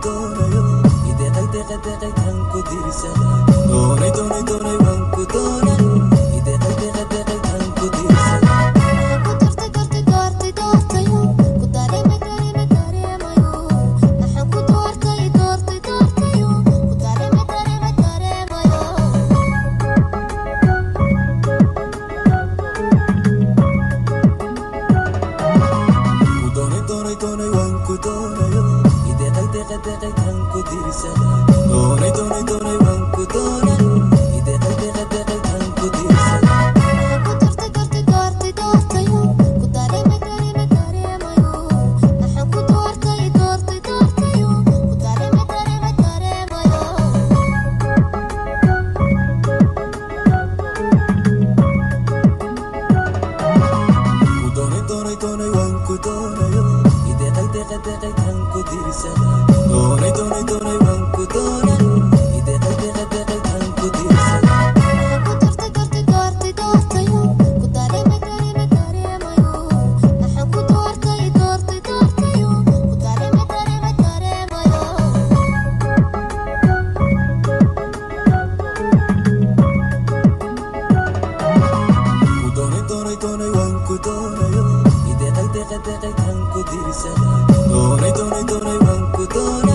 doonayo ideeqay deeqay deeqay kan ku diirsada doonay doonay doonay waan ku doonayo ideeqay deeqay deeqay kan ku diirsada doonay doonay doonay waan ku doonayo ideeqay deeqay deeqay kan ku diirsada doonay doonay doonay waan ku doonayo ideeqay deeqay deeqay kan ku diirsada doonay doonay doonay waan ku doonayo ideeqay deeqay deeqay kan ku diirsada doonay doonay doonay waan ku doonayo ideeqay deeqay deeqay kan ku diirsada doonay doonay doonay waan ku doonayo